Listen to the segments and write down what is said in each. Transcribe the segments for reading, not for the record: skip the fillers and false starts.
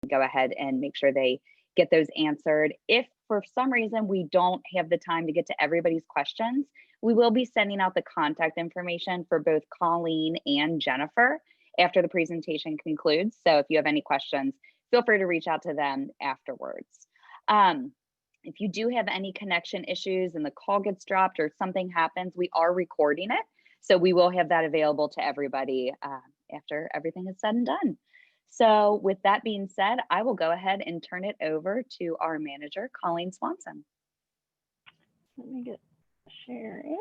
go ahead and make sure they get those answered. If for some reason we don't have the time to get to everybody's questions, we will be sending out the contact information for both Colleen and Jennifer after the presentation concludes. So if you have any questions, feel free to reach out to them afterwards. If you do have any connection issues and the call gets dropped or something happens, we are recording it. So we will have that available to everybody after everything is said and done. So with that being said, I will go ahead and turn it over to our manager, Colleen Swanson. Let me get sharing.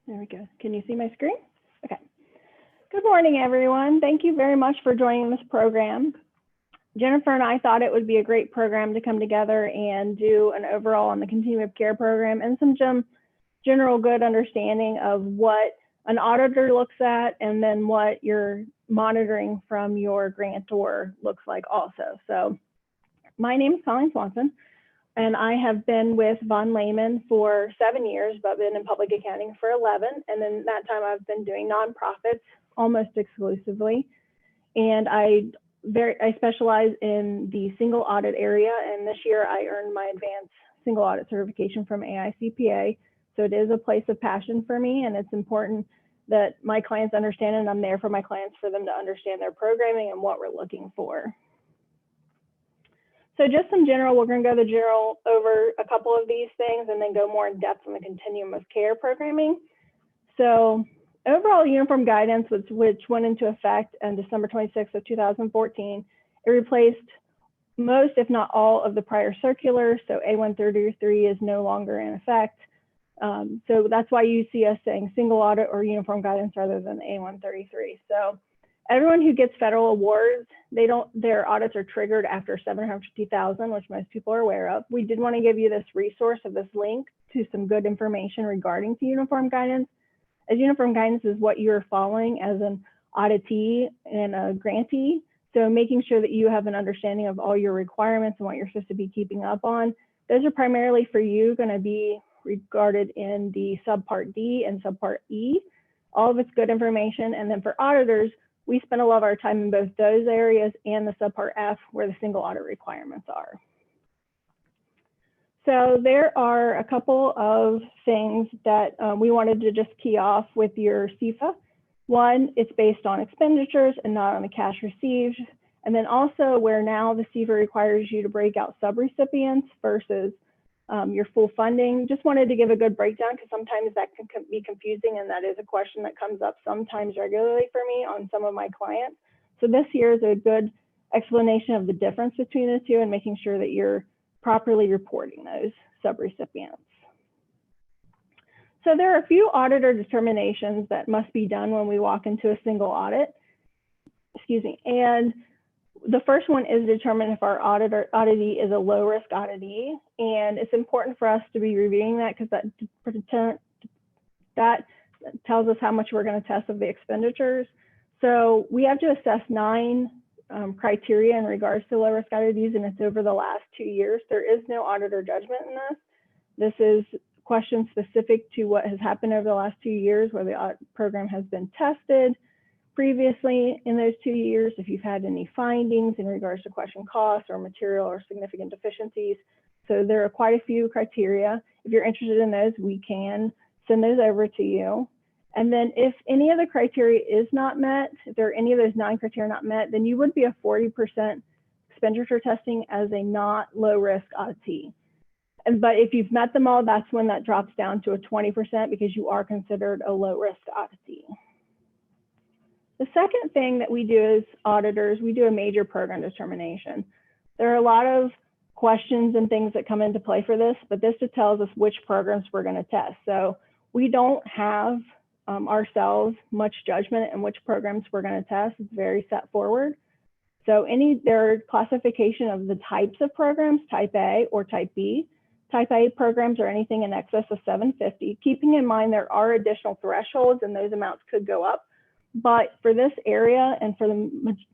There we go. Can you see my screen? Okay. Good morning, everyone. Thank you very much for joining this program. Jennifer and I thought it would be a great program to come together and do an overall on the Continuum of Care program and some general good understanding of what an auditor looks at and then what your monitoring from your grantor looks like also. So my name is Colleen Swanson, and I have been with VonLehman for 7 years, but been in public accounting for 11. And then that time I've been doing nonprofits almost exclusively. And I specialize in the single audit area. And this year I earned my advanced single audit certification from AICPA. So it is a place of passion for me. And it's important that my clients understand, and I'm there for my clients for them to understand their programming and what we're looking for. So just some general, we're going to go over a couple of these things and then go more in depth on the Continuum of Care programming. So overall uniform guidance, which went into effect on December 26th of 2014, it replaced most, if not all, of the prior circulars. So A133 is no longer in effect. So that's why you see us saying single audit or uniform guidance rather than A133. So everyone who gets federal awards, their audits are triggered after $750,000, which most people are aware of. We did want to give you this resource of this link to some good information regarding to uniform guidance, as uniform guidance is what you're following as an auditee and a grantee. So making sure that you have an understanding of all your requirements and what you're supposed to be keeping up on. Those are primarily for you going to be regarded in the Subpart D and Subpart E. All of it's good information. And then for auditors, we spend a lot of our time in both those areas and the Subpart F where the single audit requirements are. So there are a couple of things that we wanted to just key off with your CFA. One, it's based on expenditures and not on the cash received. And then also where now the CFA requires you to break out sub-recipients versus your full funding. Just wanted to give a good breakdown because sometimes that can be confusing, and that is a question that comes up sometimes regularly for me on some of my clients. So this here is a good explanation of the difference between the two and making sure that you're properly reporting those sub-recipients. So there are a few auditor determinations that must be done when we walk into a single audit. Excuse me. And the first one is determine if our auditee is a low-risk auditee. And it's important for us to be reviewing that because that tells us how much we're going to test of the expenditures. So we have to assess 9 criteria in regards to low-risk auditees, and it's over the last 2 years. There is no auditor judgment in this. This is questions specific to what has happened over the last 2 years, where the audit program has been tested previously in those 2 years, if you've had any findings in regards to question costs or material or significant deficiencies. So there are quite a few criteria. If you're interested in those, we can send those over to you. And then if any of the criteria is not met, if there are any of those 9 criteria not met, then you would be a 40% expenditure testing as a not low risk auditee. But if you've met them all, that's when that drops down to a 20% because you are considered a low risk auditee. The second thing that we do as auditors, we do a major program determination. There are a lot of questions and things that come into play for this, but this just tells us which programs we're going to test. So we don't have ourselves much judgment in which programs we're going to test. It's very set forward. So there are classification of the types of programs, type A or type B. Type A programs are anything in excess of 750. Keeping in mind there are additional thresholds and those amounts could go up. But for this area and for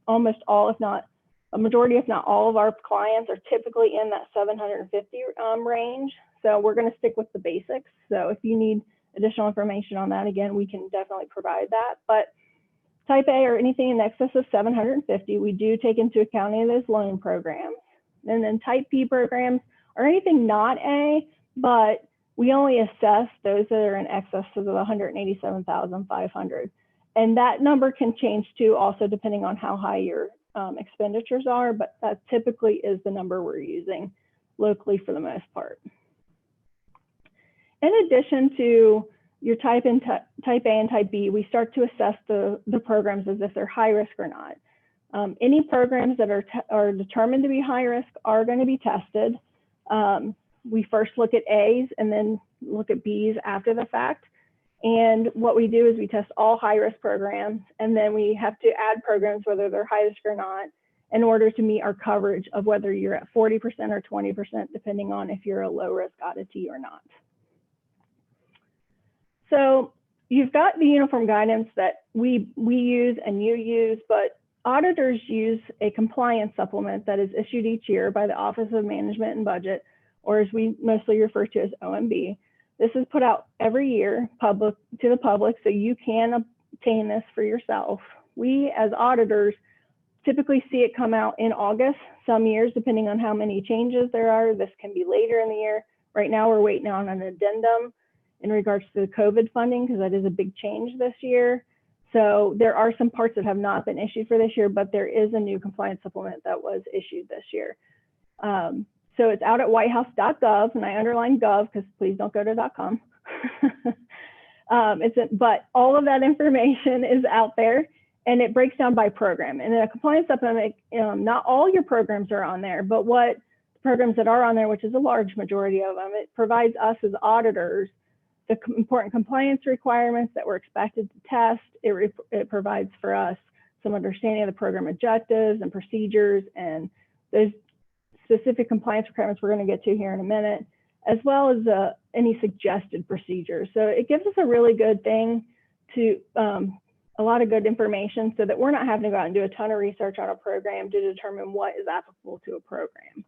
almost all, if not A majority, if not all of our clients are typically in that 750 range. So we're going to stick with the basics. So if you need additional information on that, again, we can definitely provide that. But type A or anything in excess of 750, we do take into account any of those loan programs. And then type B programs are anything not A, but we only assess those that are in excess of the 187,500. And that number can change too, also depending on how high your expenditures are, but that typically is the number we're using locally for the most part. In addition to your type A and type B, we start to assess the programs as if they're high risk or not. Any programs that are determined to be high risk are going to be tested. We first look at A's and then look at B's after the fact. And what we do is we test all high risk programs, and then we have to add programs, whether they're high risk or not, in order to meet our coverage of whether you're at 40% or 20%, depending on if you're a low risk auditee or not. So you've got the uniform guidance that we use and you use, but auditors use a compliance supplement that is issued each year by the Office of Management and Budget, or as we mostly refer to as OMB. This is put out every year to the public, so you can obtain this for yourself. We, as auditors, typically see it come out in August. Some years, depending on how many changes there are, this can be later in the year. Right now, we're waiting on an addendum in regards to the COVID funding, because that is a big change this year. So there are some parts that have not been issued for this year, but there is a new compliance supplement that was issued this year. So it's out at whitehouse.gov, and I underline gov because please don't go to .com. But all of that information is out there, and it breaks down by program. And in a compliance supplement, not all your programs are on there, but what programs that are on there, which is a large majority of them, it provides us as auditors the important compliance requirements that we're expected to test. It provides for us some understanding of the program objectives and procedures and those specific compliance requirements we're going to get to here in a minute, as well as any suggested procedures. So it gives us a really good thing to, a lot of good information so that we're not having to go out and do a ton of research on a program to determine what is applicable to a program.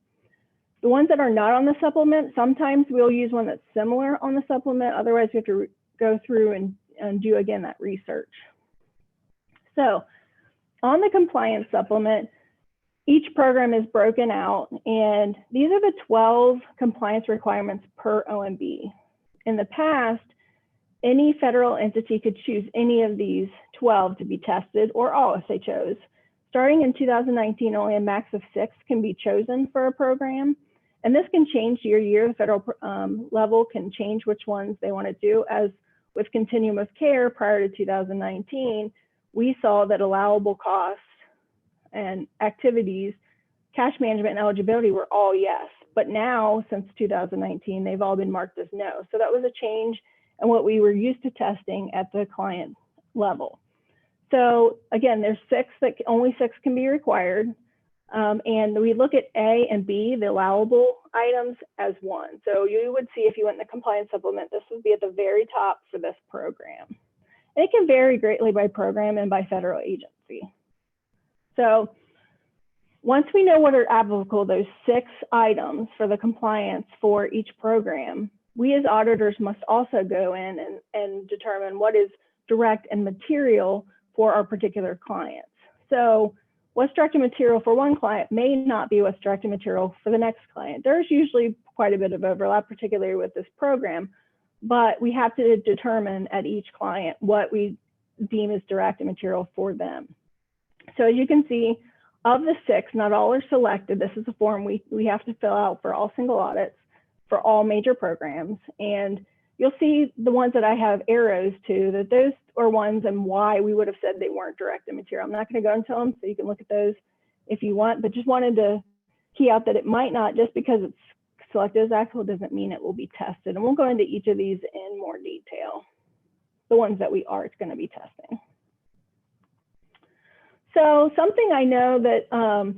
The ones that are not on the supplement, sometimes we'll use one that's similar on the supplement. Otherwise, we have to go through and do, again, that research. So on the compliance supplement, each program is broken out, and these are the 12 compliance requirements per OMB. In the past, any federal entity could choose any of these 12 to be tested, or all if they chose. Starting in 2019, only a max of 6 can be chosen for a program. And this can change year to year. The federal level can change which ones they want to do. As with Continuum of Care prior to 2019, we saw that allowable costs and activities, cash management and eligibility were all yes. But now, since 2019, they've all been marked as no. So that was a change in what we were used to testing at the client level. So again, there's only 6 can be required. And we look at A and B, the allowable items, as one. So you would see if you went in the compliance supplement, this would be at the very top for this program. And it can vary greatly by program and by federal agency. So once we know what are applicable, those 6 items for the compliance for each program, we as auditors must also go in and determine what is direct and material for our particular clients. So what's direct and material for one client may not be what's direct and material for the next client. There's usually quite a bit of overlap, particularly with this program, but we have to determine at each client what we deem as direct and material for them. So as you can see, of the 6, not all are selected. This is a form we have to fill out for all single audits for all major programs. And you'll see the ones that I have arrows to, that those are ones and why we would have said they weren't direct and material. I'm not going to go into them, so you can look at those if you want, but just wanted to key out that it might not, just because it's selected as applicable doesn't mean it will be tested. And we'll go into each of these in more detail, the ones that we are going to be testing. So something I know that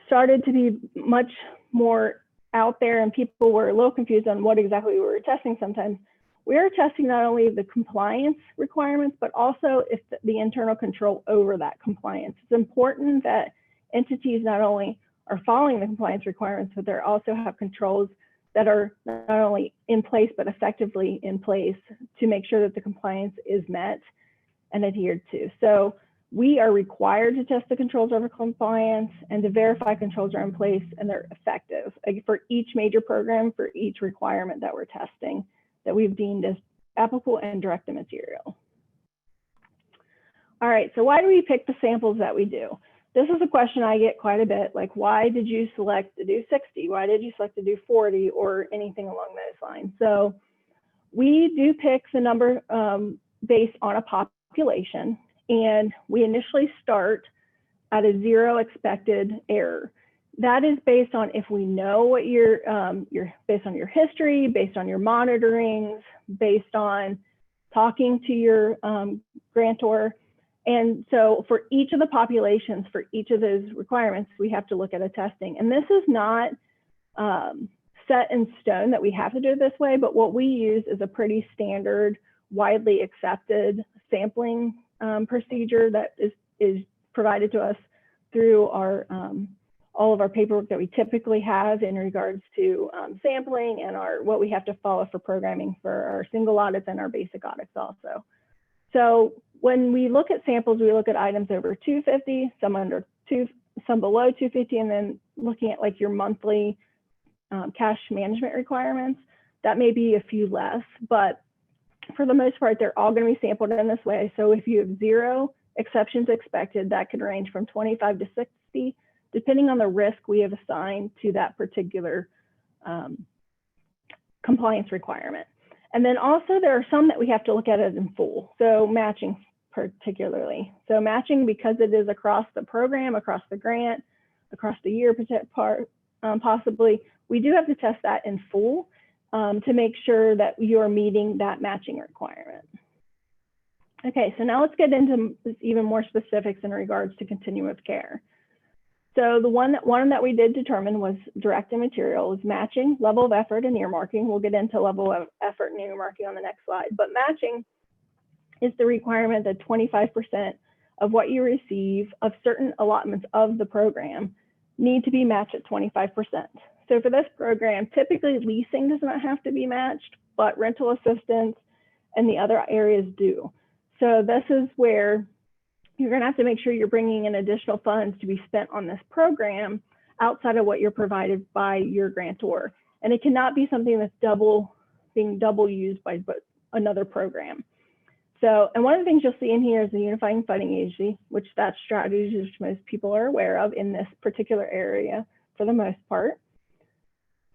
started to be much more out there and people were a little confused on what exactly we were testing sometimes. We are testing not only the compliance requirements, but also if the internal control over that compliance. It's important that entities not only are following the compliance requirements, but they also have controls that are not only in place, but effectively in place to make sure that the compliance is met and adhered to. So we are required to test the controls over compliance and to verify controls are in place and they're effective for each major program, for each requirement that we're testing that we've deemed as applicable and directed material. All right, so why do we pick the samples that we do? This is a question I get quite a bit, like why did you select to do 60? Why did you select to do 40 or anything along those lines? So we do pick the number based on a population, and we initially start at a 0 expected error. That is based on if we know what you're based on your history, based on your monitorings, based on talking to your grantor. And so for each of the populations, for each of those requirements, we have to look at a testing. And this is not set in stone that we have to do it this way, but what we use is a pretty standard, widely accepted sampling procedure that is provided to us through our all of our paperwork that we typically have in regards to sampling and what we have to follow for programming for our single audits and our basic audits also. So when we look at samples, we look at items over 250, some under some below 250, and then looking at like your monthly cash management requirements. That may be a few less, but for the most part, they're all going to be sampled in this way. So if you have 0 exceptions expected, that could range from 25 to 60, depending on the risk we have assigned to that particular compliance requirement. And then also there are some that we have to look at it in full. So matching particularly. So matching, because it is across the program, across the grant, across the year possibly, we do have to test that in full to make sure that you're meeting that matching requirement. Okay, so now let's get into even more specifics in regards to continuum of care. So the one that we did determine was directed material is matching, level of effort, and earmarking. We'll get into level of effort and earmarking on the next slide. But matching is the requirement that 25% of what you receive of certain allotments of the program need to be matched at 25%. So for this program, typically leasing does not have to be matched, but rental assistance and the other areas do. So this is where you're going to have to make sure you're bringing in additional funds to be spent on this program outside of what you're provided by your grantor. And it cannot be something that's being double used by another program. So, and one of the things you'll see in here is the Unifying Funding Agency, which that strategy which most people are aware of in this particular area for the most part.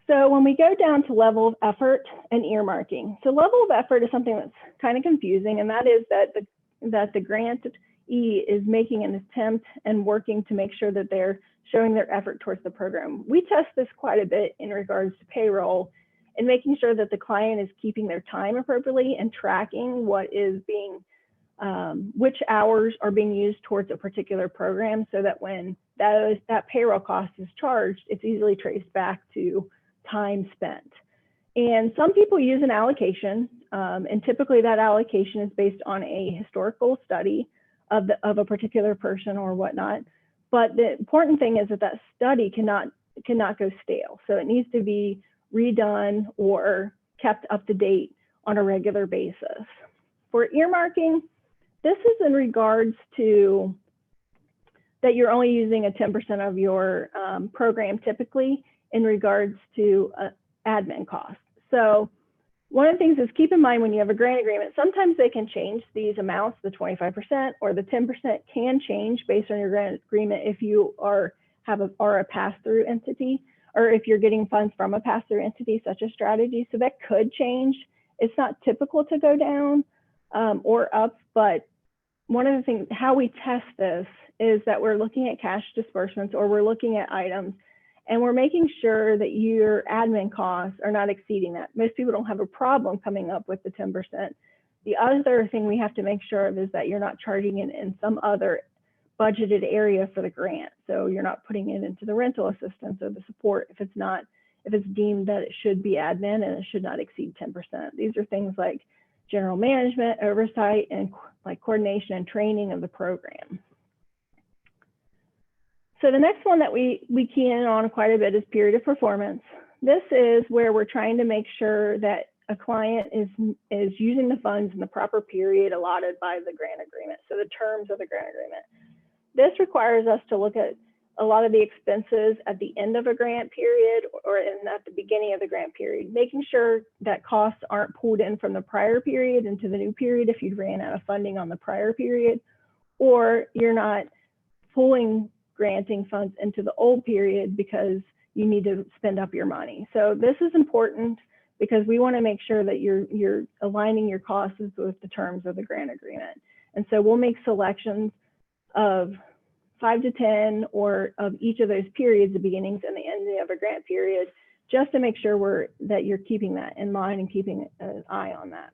So when we go down to level of effort and earmarking, so level of effort is something that's kind of confusing, and that is that the grantee is making an attempt and working to make sure that they're showing their effort towards the program. We test this quite a bit in regards to payroll and making sure that the client is keeping their time appropriately and tracking what is being, which hours are being used towards a particular program, so that when that payroll cost is charged, it's easily traced back to time spent. And some people use an allocation, and typically that allocation is based on a historical study of a particular person or whatnot. But the important thing is that that study cannot go stale. So it needs to be redone or kept up to date on a regular basis. For earmarking, this is in regards to that you're only using a 10% of your program typically in regards to admin costs. So one of the things is keep in mind when you have a grant agreement, sometimes they can change these amounts, the 25% or the 10% can change based on your grant agreement if you are a pass-through entity, or if you're getting funds from a pass-through entity such as strategy. So that could change. It's not typical to go down or up, but one of the things, how we test this is that we're looking at cash disbursements or we're looking at items and we're making sure that your admin costs are not exceeding that. Most people don't have a problem coming up with the 10%. The other thing we have to make sure of is that you're not charging it in some other budgeted area for the grant. So you're not putting it into the rental assistance or the support if it's deemed that it should be admin and it should not exceed 10%. These are things like general management, oversight, and like coordination and training of the program. So the next one that we key in on quite a bit is period of performance. This is where we're trying to make sure that a client is using the funds in the proper period allotted by the grant agreement, so the terms of the grant agreement. This requires us to look at a lot of the expenses at the end of a grant period or at the beginning of the grant period, making sure that costs aren't pulled in from the prior period into the new period if you ran out of funding on the prior period, or you're not pulling granting funds into the old period because you need to spend up your money. So this is important because we want to make sure that you're aligning your costs with the terms of the grant agreement. And so we'll make selections of 5 to 10 or of each of those periods, the beginnings and the ending of a grant period, just to make sure that you're keeping that in mind and keeping an eye on that.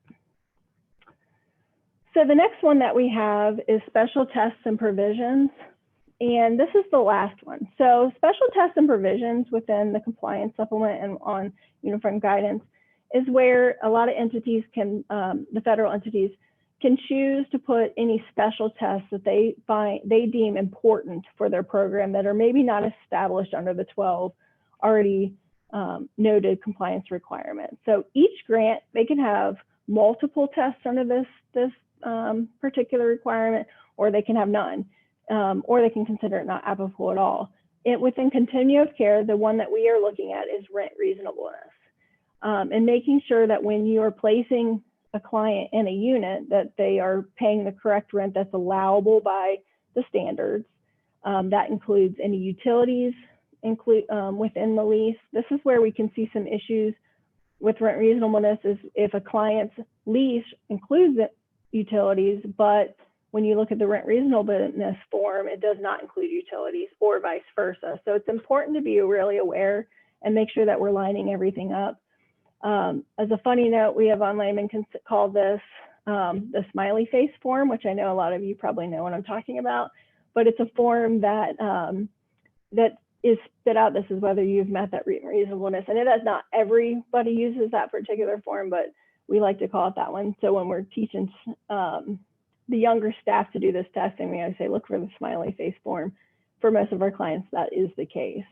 So the next one that we have is special tests and provisions. And this is the last one. So special tests and provisions within the compliance supplement and on uniform guidance is where a lot of entities can, the federal entities, can choose to put any special tests that they deem important for their program that are maybe not established under the 12 already noted compliance requirements. So each grant, they can have multiple tests under this particular requirement, or they can have none, or they can consider it not applicable at all. Within Continuum of Care, the one that we are looking at is rent reasonableness, and making sure that when you are placing a client in a unit that they are paying the correct rent that's allowable by the standards. That includes any utilities within the lease. This is where we can see some issues with rent reasonableness is if a client's lease includes utilities, but when you look at the rent reasonableness form, it does not include utilities or vice versa. So it's important to be really aware and make sure that we're lining everything up. As a funny note, we have VonLehman can call this the Smiley face form, which I know a lot of you probably know what I'm talking about, but it's a form that that is spit out. This is whether you've met that reasonableness, and it is not everybody uses that particular form, but we like to call it that one. So when we're teaching the younger staff to do this testing, we always say, look for the Smiley face form. For most of our clients, that is the case.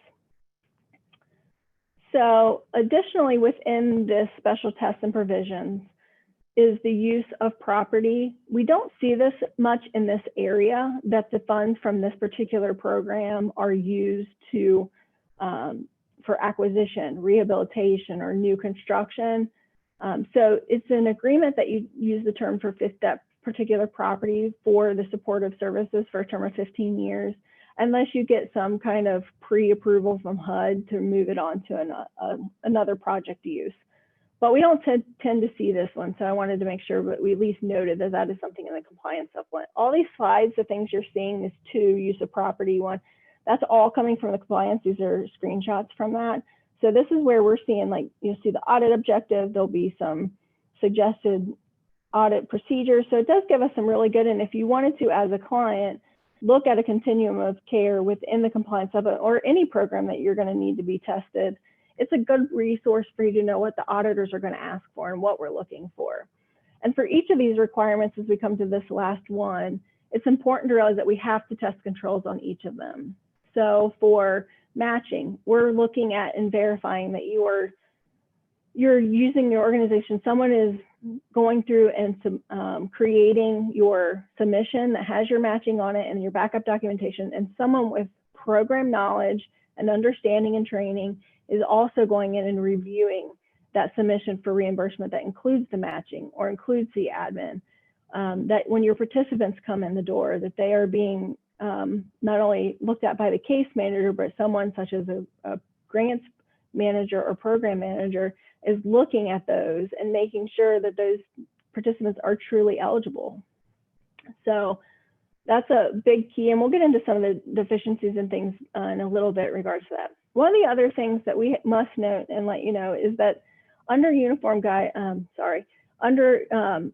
So additionally, within this special tests and provisions is the use of property. We don't see this much in this area, that the funds from this particular program are used to for acquisition, rehabilitation, or new construction. So it's an agreement that you use the term for that particular property for the supportive services for a term of 15 years. Unless you get some kind of pre-approval from HUD to move it on to another project use. But we don't tend to see this one, so I wanted to make sure that we at least noted that that is something in the compliance supplement. All these slides, the things you're seeing, this 2, use of property 1, that's all coming from the compliance. These are screenshots from that. So this is where we're seeing, like, you'll see the audit objective, there'll be some suggested audit procedures. So it does give us some really good, and if you wanted to, as a client, look at a continuum of care within the compliance supplement or any program that you're going to need to be tested. It's a good resource for you to know what the auditors are going to ask for and what we're looking for. And for each of these requirements, as we come to this last one, it's important to realize that we have to test controls on each of them. So for matching, we're looking at and verifying that you're using your organization. Someone is going through and creating your submission that has your matching on it and your backup documentation, and someone with program knowledge and understanding and training is also going in and reviewing that submission for reimbursement that includes the matching or includes the admin. That when your participants come in the door, that they are being not only looked at by the case manager, but someone such as a grants manager or program manager is looking at those and making sure that those participants are truly eligible. So that's a big key, and we'll get into some of the deficiencies and things in a little bit in regards to that. One of the other things that we must note and let you know is that under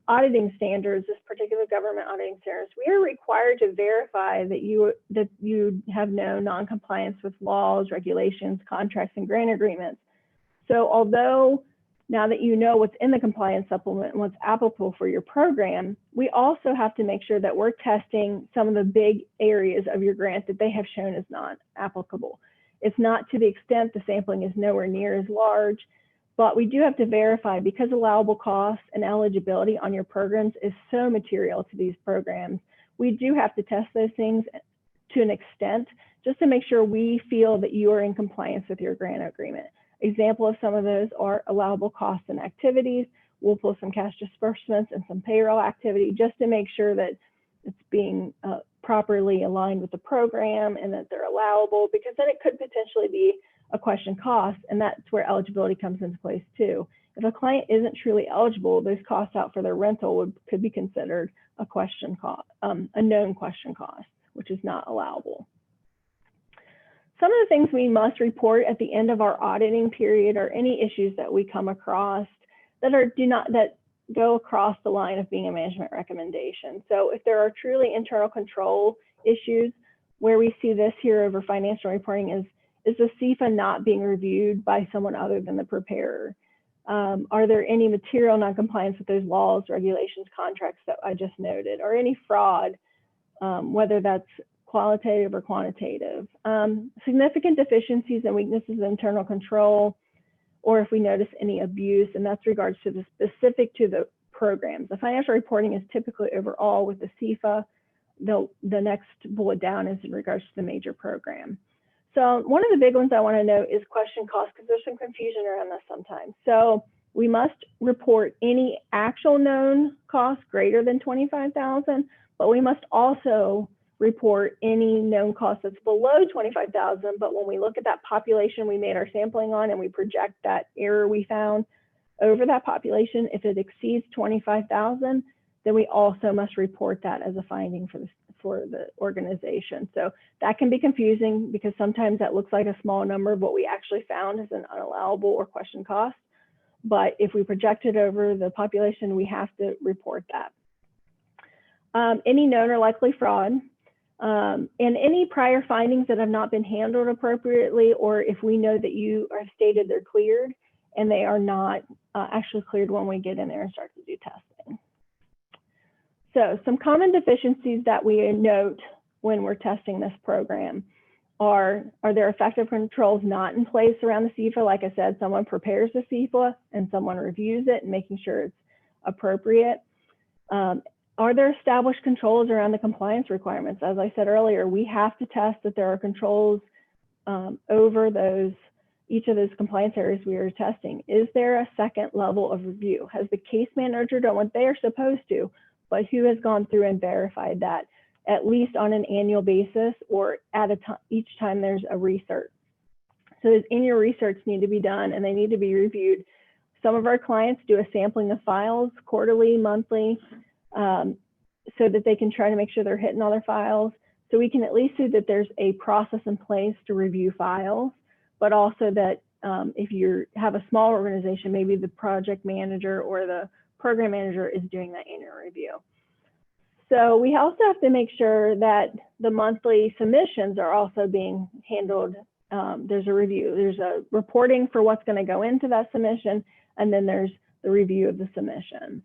auditing standards, this particular government auditing standards, we are required to verify that you have no non-compliance with laws, regulations, contracts, and grant agreements. So although Now that you know what's in the compliance supplement and what's applicable for your program, we also have to make sure that we're testing some of the big areas of your grant that they have shown is not applicable. It's not to the extent the sampling is nowhere near as large, but we do have to verify, because allowable costs and eligibility on your programs is so material to these programs. We do have to test those things to an extent, just to make sure we feel that you are in compliance with your grant agreement. Example of some of those are allowable costs and activities. We'll pull some cash disbursements and some payroll activity just to make sure that it's being properly aligned with the program and that they're allowable, because then it could potentially be a question cost, and that's where eligibility comes into place too. If a client isn't truly eligible, those costs out for their rental could be considered a question cost, a known question cost, which is not allowable. Some of the things we must report at the end of our auditing period are any issues that we come across that go across the line of being a management recommendation. So if there are truly internal control issues, where we see this here over financial reporting is the CFA not being reviewed by someone other than the preparer? Are there any material non-compliance with those laws, regulations, contracts that I just noted, or any fraud, whether that's qualitative or quantitative? Significant deficiencies and weaknesses in internal control, or if we notice any abuse, and that's regards to the specific to the programs. The financial reporting is typically overall with the CFA. The next bullet down is in regards to the major program. So one of the big ones I want to note is question cost, because there's some confusion around this sometimes. So we must report any actual known costs greater than $25,000, but we must also report any known cost that's below $25,000. But when we look at that population we made our sampling on and we project that error we found over that population, if it exceeds $25,000, then we also must report that as a finding for the organization. So that can be confusing, because sometimes that looks like a small number, but we actually found as an unallowable or question cost. But if we project it over the population, we have to report that. Any known or likely fraud, and any prior findings that have not been handled appropriately, or if we know that you are stated they're cleared and they are not actually cleared when we get in there and start to do testing. So some common deficiencies that we note when we're testing this program are there effective controls not in place around the CFA? Like I said, someone prepares the CFA and someone reviews it and making sure it's appropriate. Are there established controls around the compliance requirements? As I said earlier, we have to test that there are controls over each of those compliance areas we are testing. Is there a second level of review? Has the case manager done what they are supposed to, but who has gone through and verified that, at least on an annual basis or at a time, each time there's a recert? So those annual recerts need to be done and they need to be reviewed. Some of our clients do a sampling of files quarterly, monthly, so that they can try to make sure they're hitting all their files. So we can at least see that there's a process in place to review files, but also that if you have a small organization, maybe the project manager or the program manager is doing that annual review. So we also have to make sure that the monthly submissions are also being handled. There's a review, there's a reporting for what's going to go into that submission, and then there's the review of the submission.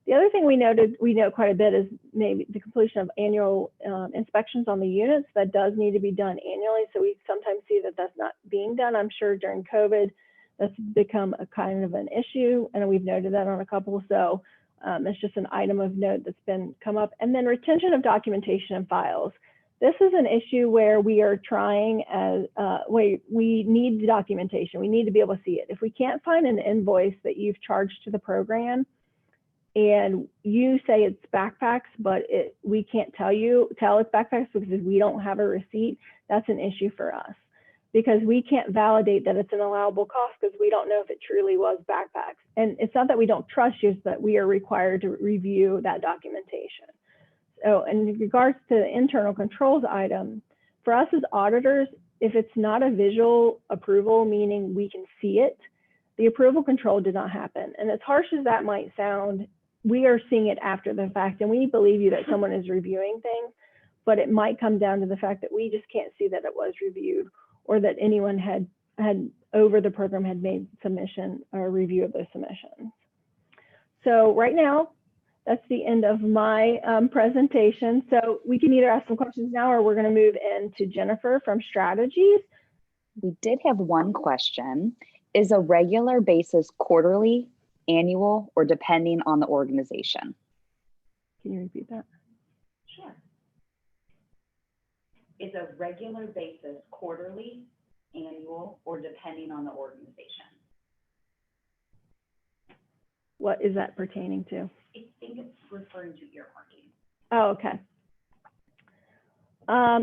The other thing we note quite a bit is maybe the completion of annual inspections on the units. That does need to be done annually. So we sometimes see that that's not being done. I'm sure during COVID, that's become a kind of an issue, and we've noted that on a couple. So it's just an item of note that's come up. And then retention of documentation and files. This is an issue where we are trying we need the documentation. We need to be able to see it. If we can't find an invoice that you've charged to the program, and you say it's backpacks, but we can't tell it's backpacks because we don't have a receipt, that's an issue for us, because we can't validate that it's an allowable cost because we don't know if it truly was backpacks. And it's not that we don't trust you, it's that we are required to review that documentation. So in regards to the internal controls item, for us as auditors, if it's not a visual approval, meaning we can see it, the approval control did not happen. And as harsh as that might sound, we are seeing it after the fact, and we believe you that someone is reviewing things, but it might come down to the fact that we just can't see that it was reviewed, or that anyone had over the program had made submission or review of those submissions. So right now, that's the end of my presentation. So we can either ask some questions now or we're going to move into Jennifer from Strategies. We did have one question. Is a regular basis quarterly, annual, or depending on the organization? Can you repeat that? Sure. Is a regular basis quarterly, annual, or depending on the organization? What is that pertaining to? I think it's referring to earmarking. Oh, okay.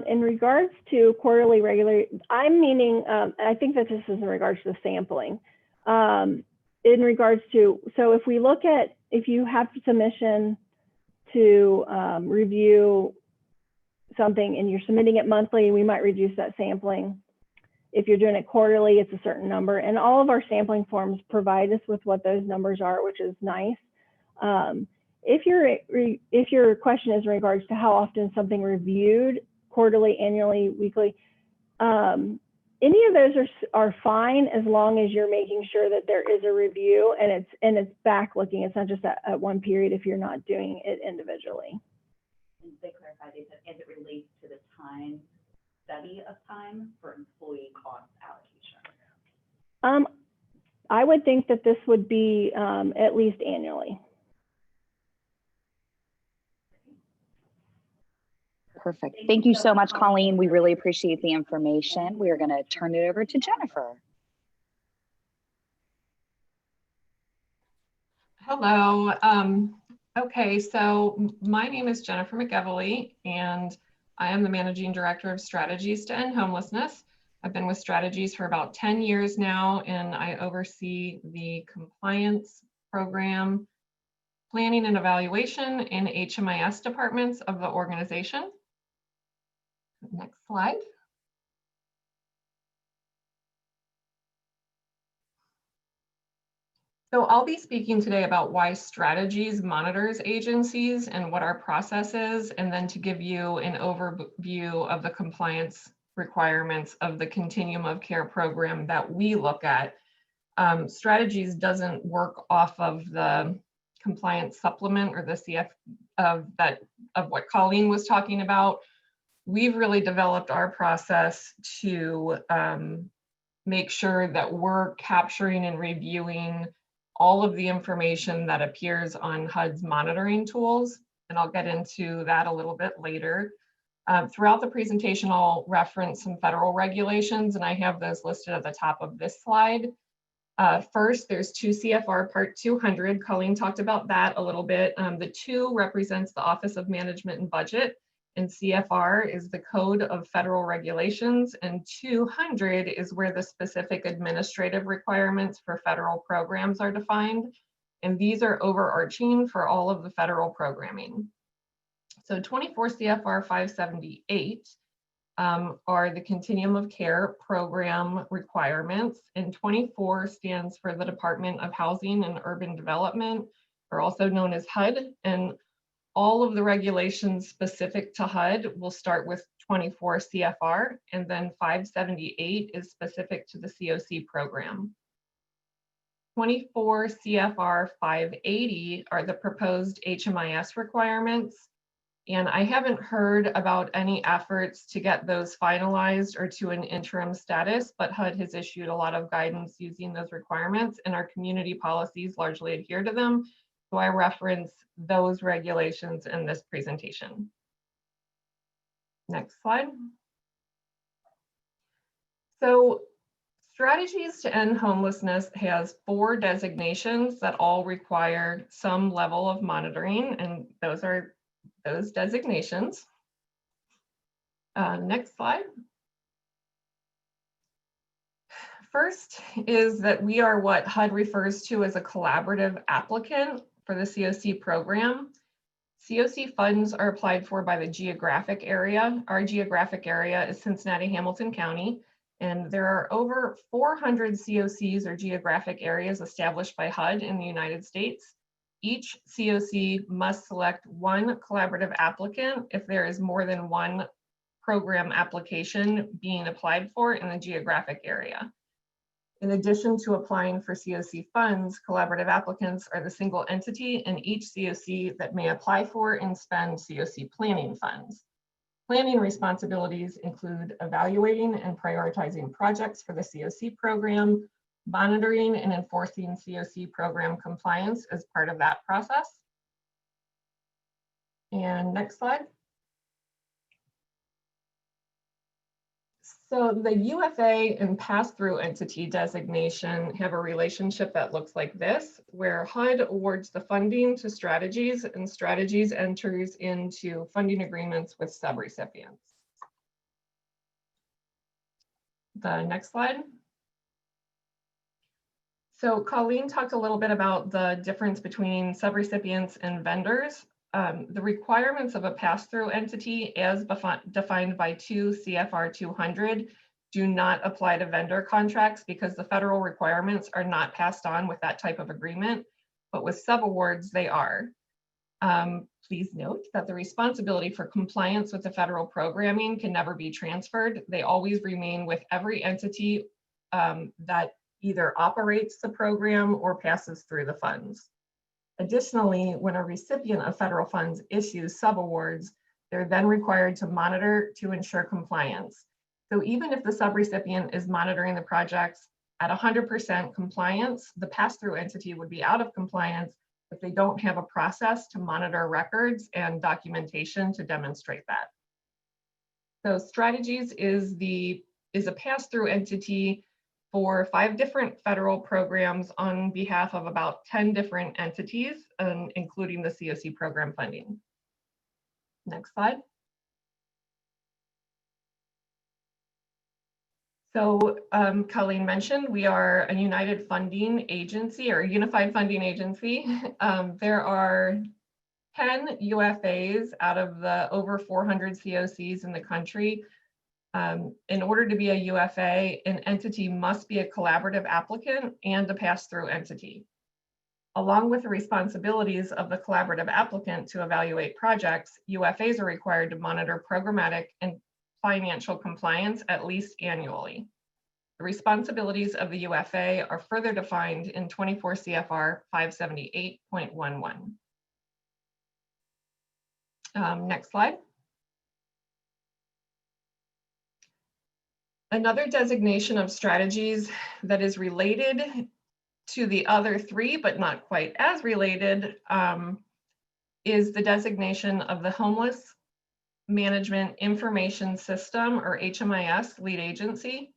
In regards to quarterly, regular, I'm meaning, I think that this is in regards to the sampling. In regards to, so if we look at, if you have submission to review something and you're submitting it monthly, we might reduce that sampling. If you're doing it quarterly, it's a certain number. And all of our sampling forms provide us with what those numbers are, which is nice. If your question is in regards to how often something reviewed, quarterly, annually, weekly, any of those are fine as long as you're making sure that there is a review and it's back looking. It's not just at one period if you're not doing it individually. And they clarified, they said as it relates to the time, study of time for employee cost allocation. I would think that this would be at least annually. Perfect. Thank you so much, Colleen. We really appreciate the information. We are going to turn it over to Jennifer. Hello. Okay, so my name is Jennifer McEvely, and I am the Managing Director of Strategies to End Homelessness. I've been with Strategies for about 10 years now, and I oversee the compliance program, planning and evaluation, and HMIS departments of the organization. Next slide. So I'll be speaking today about why Strategies monitors agencies and what our process is, and then to give you an overview of the compliance requirements of the Continuum of Care program that we look at. Strategies doesn't work off of the compliance supplement or the CF of what Colleen was talking about. We've really developed our process to make sure that we're capturing and reviewing all of the information that appears on HUD's monitoring tools, and I'll get into that a little bit later. Throughout the presentation, I'll reference some federal regulations, and I have those listed at the top of this slide. First, there's 2 CFR Part 200. Colleen talked about that a little bit. The 2 represents the Office of Management and Budget, and CFR is the Code of Federal Regulations, and 200 is where the specific administrative requirements for federal programs are defined, and these are overarching for all of the federal programming. So 24 CFR 578 are the Continuum of Care Program requirements, and 24 stands for the Department of Housing and Urban Development, or also known as HUD, and all of the regulations specific to HUD will start with 24 CFR, and then 578 is specific to the COC program. 24 CFR 580 are the proposed HMIS requirements, and I haven't heard about any efforts to get those finalized or to an interim status, but HUD has issued a lot of guidance using those requirements, and our community policies largely adhere to them. So I reference those regulations in this presentation. Next slide. So Strategies to End Homelessness has 4 designations that all require some level of monitoring, and those are those designations. Next slide. First is that we are what HUD refers to as a collaborative applicant for the COC program. COC funds are applied for by the geographic area. Our geographic area is Cincinnati-Hamilton County, and there are over 400 COCs or geographic areas established by HUD in the United States. Each COC must select one collaborative applicant if there is more than one program application being applied for in the geographic area. In addition to applying for COC funds, collaborative applicants are the single entity in each COC that may apply for and spend COC planning funds. Planning responsibilities include evaluating and prioritizing projects for the COC program, monitoring and enforcing COC program compliance as part of that process. And next slide. So the UFA and pass-through entity designation have a relationship that looks like this, where HUD awards the funding to Strategies and Strategies enters into funding agreements with sub-recipients. The next slide. So Colleen talked a little bit about the difference between sub-recipients and vendors. The requirements of a pass-through entity as defined by 2 CFR 200 do not apply to vendor contracts because the federal requirements are not passed on with that type of agreement, but with subawards they are. Please note that the responsibility for compliance with the federal programming can never be transferred. They always remain with every entity that either operates the program or passes through the funds. Additionally, when a recipient of federal funds issues subawards, they're then required to monitor to ensure compliance. So even if the subrecipient is monitoring the projects at 100% compliance, the pass-through entity would be out of compliance if they don't have a process to monitor records and documentation to demonstrate that. So Strategies is a pass-through entity for 5 different federal programs on behalf of about 10 different entities, including the COC program funding. Next slide. So Colleen mentioned we are a united funding agency or a unified funding agency. There are 10 UFAs out of the over 400 COCs in the country. In order to be a UFA, an entity must be a collaborative applicant and a pass-through entity. Along with the responsibilities of the collaborative applicant to evaluate projects, UFAs are required to monitor programmatic and financial compliance at least annually. The responsibilities of the UFA are further defined in 24 CFR 578.11. Next slide. Another designation of Strategies that is related to the other 3, but not quite as related, is the designation of the Homeless Management Information System, or HMIS, lead agency.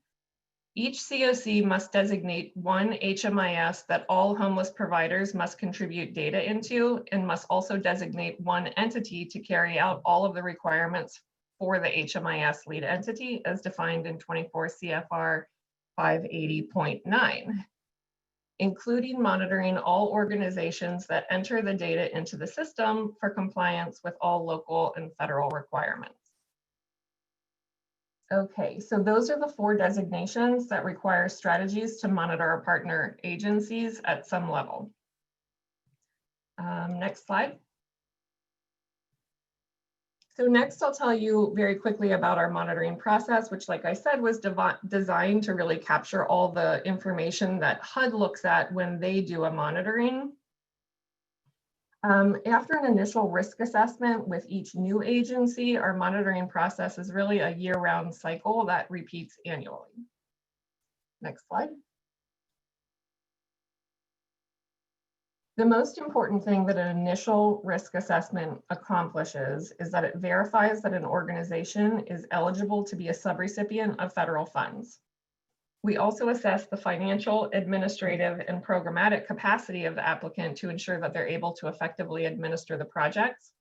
Each COC must designate one HMIS that all homeless providers must contribute data into, and must also designate one entity to carry out all of the requirements for the HMIS lead entity as defined in 24 CFR 580.9, including monitoring all organizations that enter the data into the system for compliance with all local and federal requirements. Okay, so those are the 4 designations that require Strategies to monitor our partner agencies at some level. Next slide. So next, I'll tell you very quickly about our monitoring process, which, like I said, was designed to really capture all the information that HUD looks at when they do a monitoring. After an initial risk assessment with each new agency, our monitoring process is really a year-round cycle that repeats annually. Next slide. The most important thing that an initial risk assessment accomplishes is that it verifies that an organization is eligible to be a subrecipient of federal funds. We also assess the financial, administrative, and programmatic capacity of the applicant to ensure that they're able to effectively administer the projects.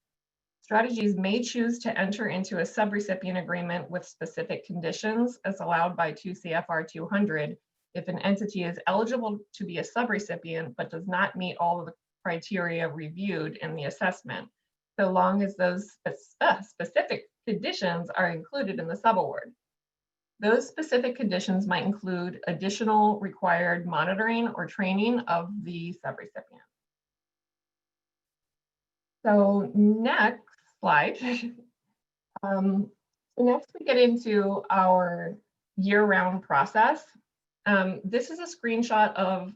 Strategies may choose to enter into a subrecipient agreement with specific conditions as allowed by 2 CFR 200 if an entity is eligible to be a subrecipient but does not meet all of the criteria reviewed in the assessment, so long as those specific conditions are included in the subaward. Those specific conditions might include additional required monitoring or training of the subrecipient. So next slide. Next we get into our year-round process. This is a screenshot of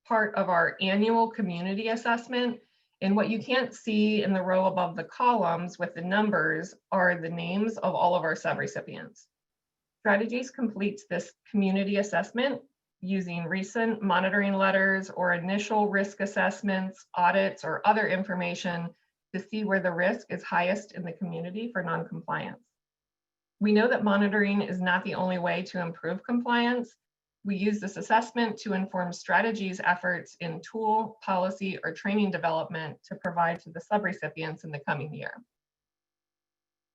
part of our annual community assessment. And what you can't see in the row above the columns with the numbers are the names of all of our sub-recipients. Strategies completes this community assessment using recent monitoring letters or initial risk assessments, audits, or other information to see where the risk is highest in the community for non-compliance. We know that monitoring is not the only way to improve compliance. We use this assessment to inform strategies efforts in tool, policy, or training development to provide to the sub-recipients in the coming year.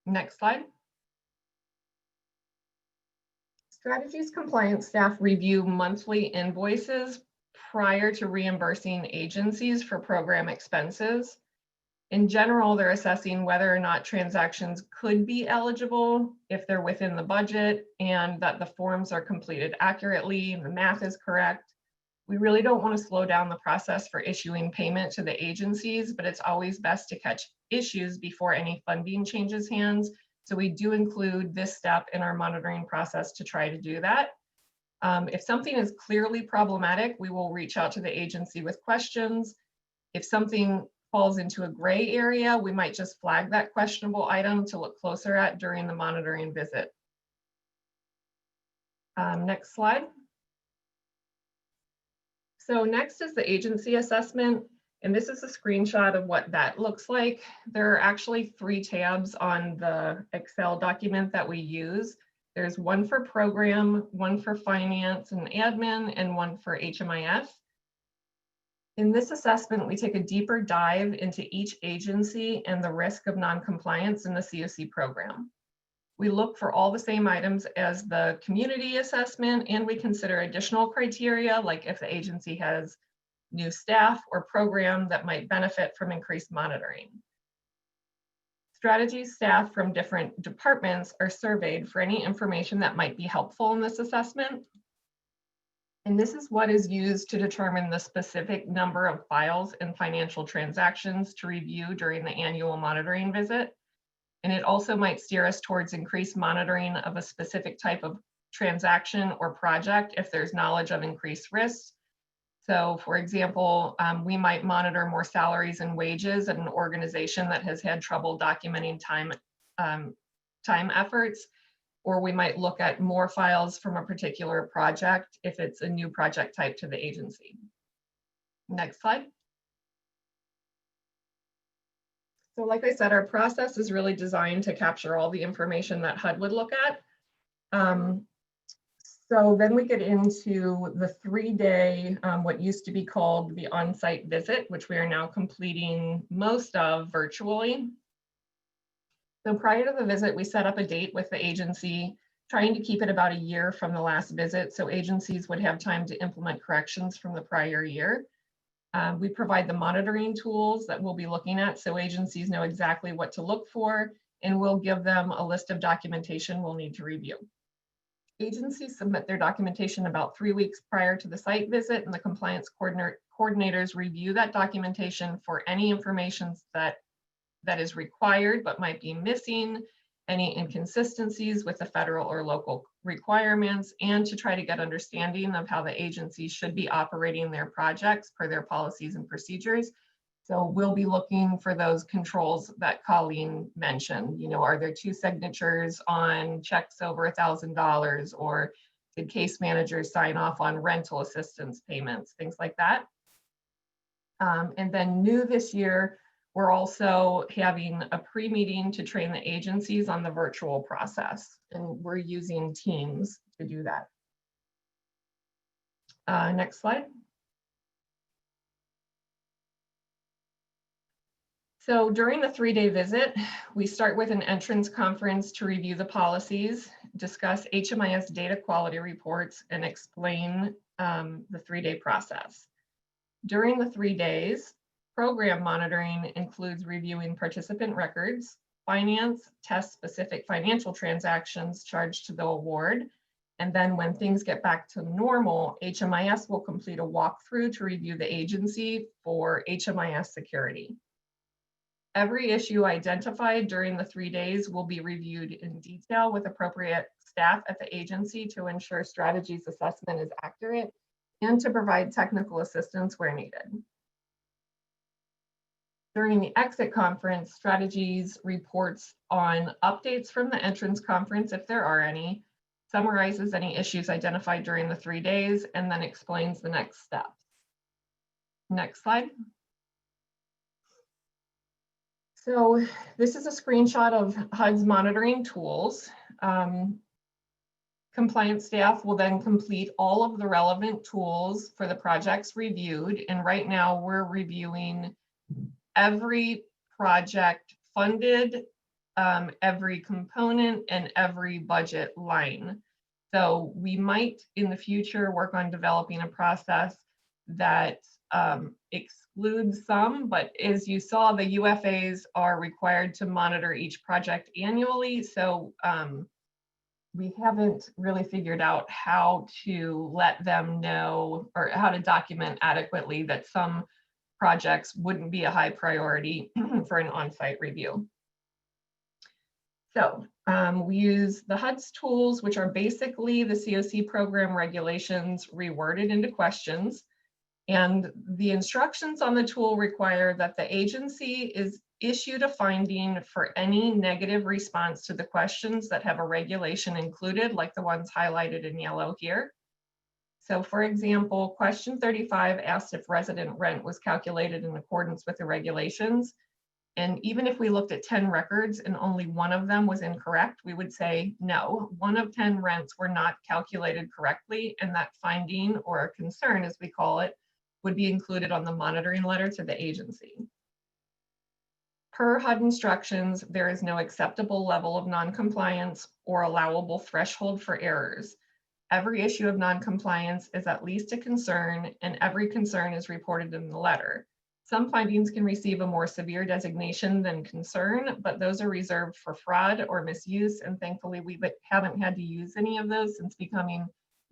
Next slide. Strategies compliance staff review monthly invoices prior to reimbursing agencies for program expenses. In general, they're assessing whether or not transactions could be eligible if they're within the budget and that the forms are completed accurately and the math is correct. We really don't want to slow down the process for issuing payment to the agencies, but it's always best to catch issues before any funding changes hands. So we do include this step in our monitoring process to try to do that. If something is clearly problematic, we will reach out to the agency with questions. If something falls into a gray area, we might just flag that questionable item to look closer at during the monitoring visit. Next slide. So next is the agency assessment, and this is a screenshot of what that looks like. There are actually 3 tabs on the Excel document that we use. There's one for program, one for finance and admin, and one for HMIS. In this assessment, we take a deeper dive into each agency and the risk of non-compliance in the COC program. We look for all the same items as the community assessment, and we consider additional criteria, like if the agency has new staff or program that might benefit from increased monitoring. Strategy staff from different departments are surveyed for any information that might be helpful in this assessment. And this is what is used to determine the specific number of files and financial transactions to review during the annual monitoring visit. And it also might steer us towards increased monitoring of a specific type of transaction or project if there's knowledge of increased risks. So for example, we might monitor more salaries and wages at an organization that has had trouble documenting time efforts, or we might look at more files from a particular project if it's a new project type to the agency. Next slide. So like I said, our process is really designed to capture all the information that HUD would look at. So then we get into the 3-day, what used to be called the on-site visit, which we are now completing most of virtually. So prior to the visit, we set up a date with the agency, trying to keep it about a year from the last visit so agencies would have time to implement corrections from the prior year. We provide the monitoring tools that we'll be looking at so agencies know exactly what to look for, and we'll give them a list of documentation we'll need to review. Agencies submit their documentation about 3 weeks prior to the site visit, and the compliance coordinators review that documentation for any information that is required but might be missing, any inconsistencies with the federal or local requirements, and to try to get understanding of how the agency should be operating their projects per their policies and procedures. So we'll be looking for those controls that Colleen mentioned. You know, are there 2 signatures on checks over $1,000, or did case managers sign off on rental assistance payments, things like that. And then new this year, we're also having a pre-meeting to train the agencies on the virtual process, and we're using Teams to do that. Next slide. So during the 3-day visit, we start with an entrance conference to review the policies, discuss HMIS data quality reports, and explain the 3-day process. During the 3 days, program monitoring includes reviewing participant records, finance, test-specific financial transactions charged to the award, and then when things get back to normal, HMIS will complete a walkthrough to review the agency for HMIS security. Every issue identified during the 3 days will be reviewed in detail with appropriate staff at the agency to ensure strategies assessment is accurate and to provide technical assistance where needed. During the exit conference, strategies reports on updates from the entrance conference, if there are any, summarizes any issues identified during the 3 days, and then explains the next steps. Next slide. So this is a screenshot of HUD's monitoring tools. Compliance staff will then complete all of the relevant tools for the projects reviewed. And right now we're reviewing every project funded, every component, and every budget line. So we might in the future work on developing a process that excludes some, but as you saw, the UFAs are required to monitor each project annually. So we haven't really figured out how to let them know or how to document adequately that some projects wouldn't be a high priority for an on-site review. So we use the HUD's tools, which are basically the COC program regulations reworded into questions. And the instructions on the tool require that the agency is issued a finding for any negative response to the questions that have a regulation included, like the ones highlighted in yellow here. So for example, question 35 asked if resident rent was calculated in accordance with the regulations. And even if we looked at 10 records and only one of them was incorrect, we would say, no, 1 of 10 rents were not calculated correctly, and that finding, or a concern as we call it, would be included on the monitoring letter to the agency. Per HUD instructions, there is no acceptable level of noncompliance or allowable threshold for errors. Every issue of noncompliance is at least a concern, and every concern is reported in the letter. Some findings can receive a more severe designation than concern, but those are reserved for fraud or misuse, and thankfully we haven't had to use any of those since becoming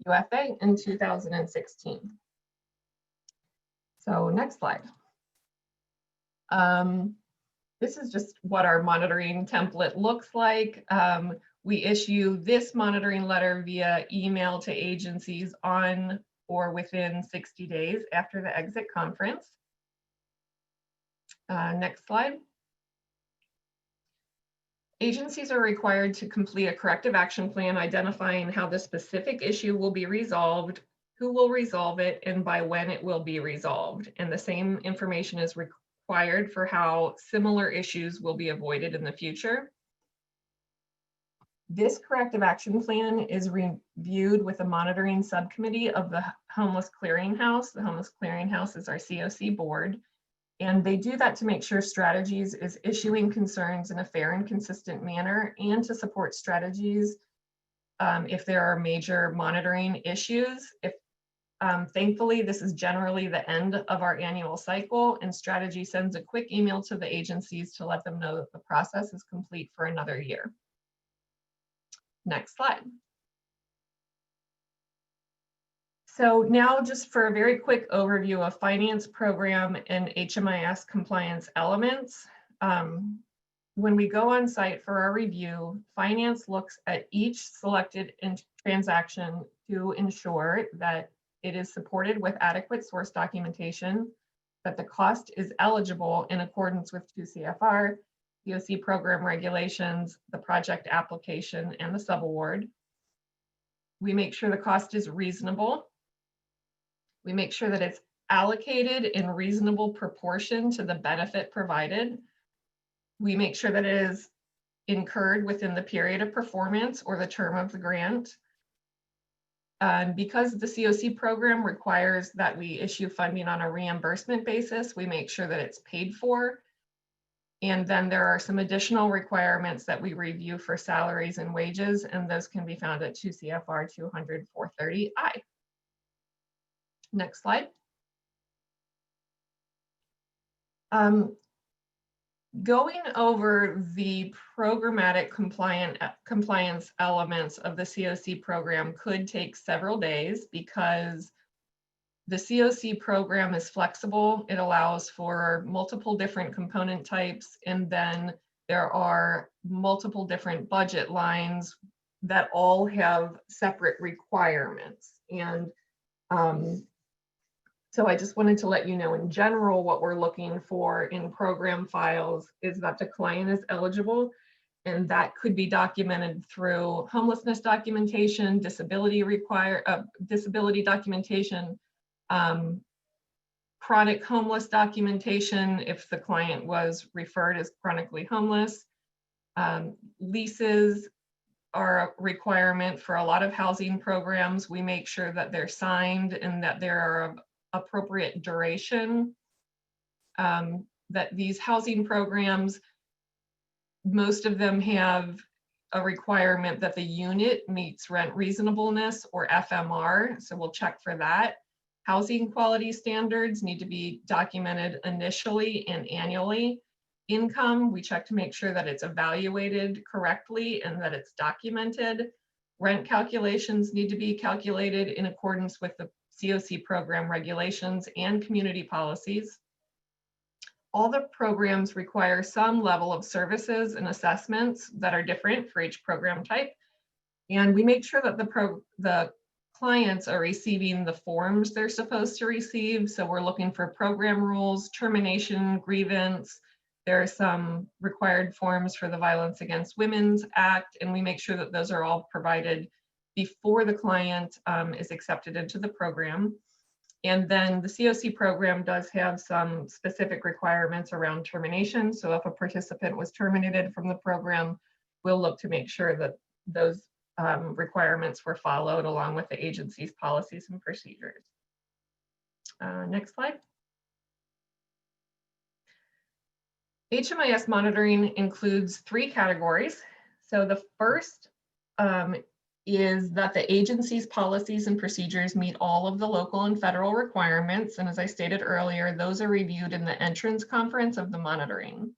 UFA in 2016. So next slide. This is just what our monitoring template looks like. We issue this monitoring letter via email to agencies on or within 60 days after the exit conference. Next slide. Agencies are required to complete a corrective action plan identifying how the specific issue will be resolved, who will resolve it, and by when it will be resolved. And the same information is required for how similar issues will be avoided in the future. This corrective action plan is reviewed with a monitoring subcommittee of the Homeless Clearinghouse. The Homeless Clearinghouse is our COC board. And they do that to make sure strategies is issuing concerns in a fair and consistent manner, and to support strategies if there are major monitoring issues. Thankfully, this is generally the end of our annual cycle, and strategy sends a quick email to the agencies to let them know that the process is complete for another year. Next slide. So now just for a very quick overview of finance program and HMIS compliance elements. When we go on site for our review, finance looks at each selected transaction to ensure that it is supported with adequate source documentation, that the cost is eligible in accordance with 2 CFR, COC program regulations, the project application, and the subaward. We make sure the cost is reasonable. We make sure that it's allocated in reasonable proportion to the benefit provided. We make sure that it is incurred within the period of performance or the term of the grant. Because the COC program requires that we issue funding on a reimbursement basis, we make sure that it's paid for. And then there are some additional requirements that we review for salaries and wages, and those can be found at 2 CFR 200-430I. Next slide. Going over the programmatic compliance elements of the COC program could take several days because the COC program is flexible. It allows for multiple different component types, and then there are multiple different budget lines that all have separate requirements. And so I just wanted to let you know in general what we're looking for in program files is that the client is eligible, and that could be documented through homelessness documentation, disability documentation, chronic homeless documentation if the client was referred as chronically homeless. Leases are a requirement for a lot of housing programs. We make sure that they're signed and that there are appropriate duration. That these housing programs, most of them have a requirement that the unit meets rent reasonableness or FMR, so we'll check for that. Housing quality standards need to be documented initially and annually. Income, we check to make sure that it's evaluated correctly and that it's documented. Rent calculations need to be calculated in accordance with the COC program regulations and community policies. All the programs require some level of services and assessments that are different for each program type. And we make sure that the clients are receiving the forms they're supposed to receive. So we're looking for program rules, termination, grievance. There are some required forms for the Violence Against Women's Act, and we make sure that those are all provided before the client is accepted into the program. And then the COC program does have some specific requirements around termination. So if a participant was terminated from the program, we'll look to make sure that those requirements were followed along with the agency's policies and procedures. Next slide. Hmis monitoring includes 3 categories. So the first is that the agency's policies and procedures meet all of the local and federal requirements. And as I stated earlier, those are reviewed in the entrance conference of the monitoring.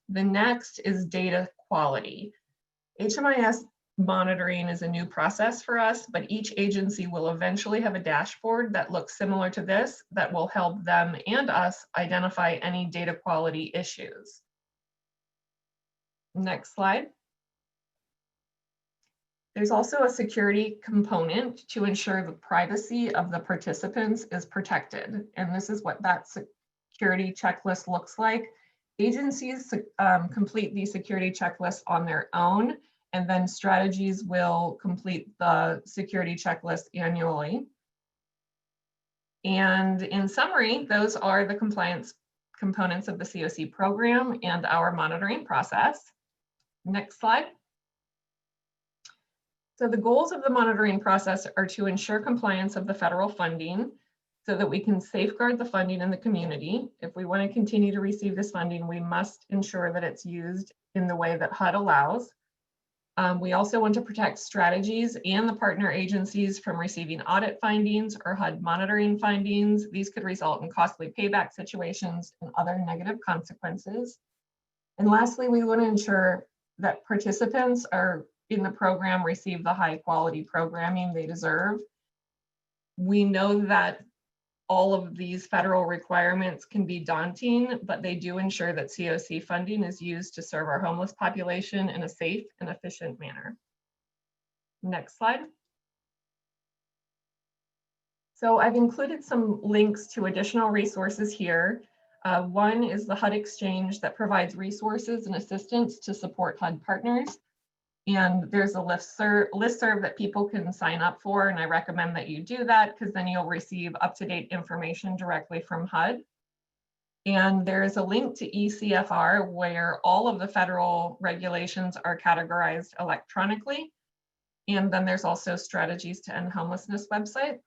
The next is data quality. Hmis monitoring is a new process for us, but each agency will eventually have a dashboard that looks similar to this that will help them and us identify any data quality issues. Next slide. There's also a security component to ensure the privacy of the participants is protected. And this is what that security checklist looks like. Agencies complete these security checklists on their own, and then strategies will complete the security checklist annually. And in summary, those are the compliance components of the COC program and our monitoring process. Next slide. So the goals of the monitoring process are to ensure compliance of the federal funding so that we can safeguard the funding in the community. If we want to continue to receive this funding, we must ensure that it's used in the way that HUD allows. We also want to protect strategies and the partner agencies from receiving audit findings or HUD monitoring findings. These could result in costly payback situations and other negative consequences. And lastly, we want to ensure that participants are in the program receive the high quality programming they deserve. We know that all of these federal requirements can be daunting, but they do ensure that COC funding is used to serve our homeless population in a safe and efficient manner. Next slide. So I've included some links to additional resources here. One is the HUD Exchange that provides resources and assistance to support HUD partners. And there's a listserv that people can sign up for, and I recommend that you do that because then you'll receive up-to-date information directly from HUD. And there's a link to ECFR where all of the federal regulations are categorized electronically. And then there's also Strategies to End Homelessness website.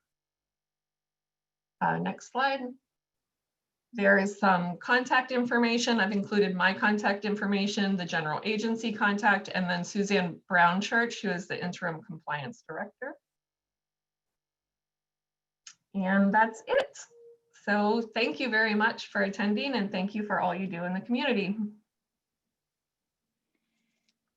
Next slide. There is some contact information. I've included my contact information, the general agency contact, and then Suzanne Brownchurch, who is the interim compliance director. And that's it. So thank you very much for attending, and thank you for all you do in the community.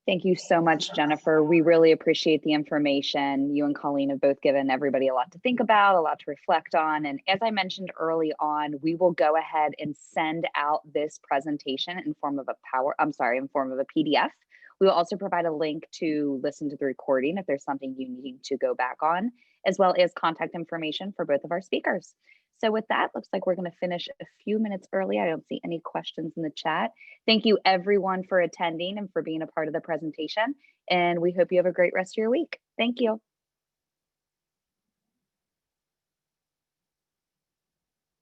Thank you so much, Jennifer. We really appreciate the information. You and Colleen have both given everybody a lot to think about, a lot to reflect on. And as I mentioned early on, we will go ahead and send out this presentation in form of a PDF We will also provide a link to listen to the recording if there's something you need to go back on, as well as contact information for both of our speakers. So with that, looks like we're going to finish a few minutes early. I don't see any questions in the chat. Thank you everyone for attending and for being a part of the presentation. And we hope you have a great rest of your week. Thank you.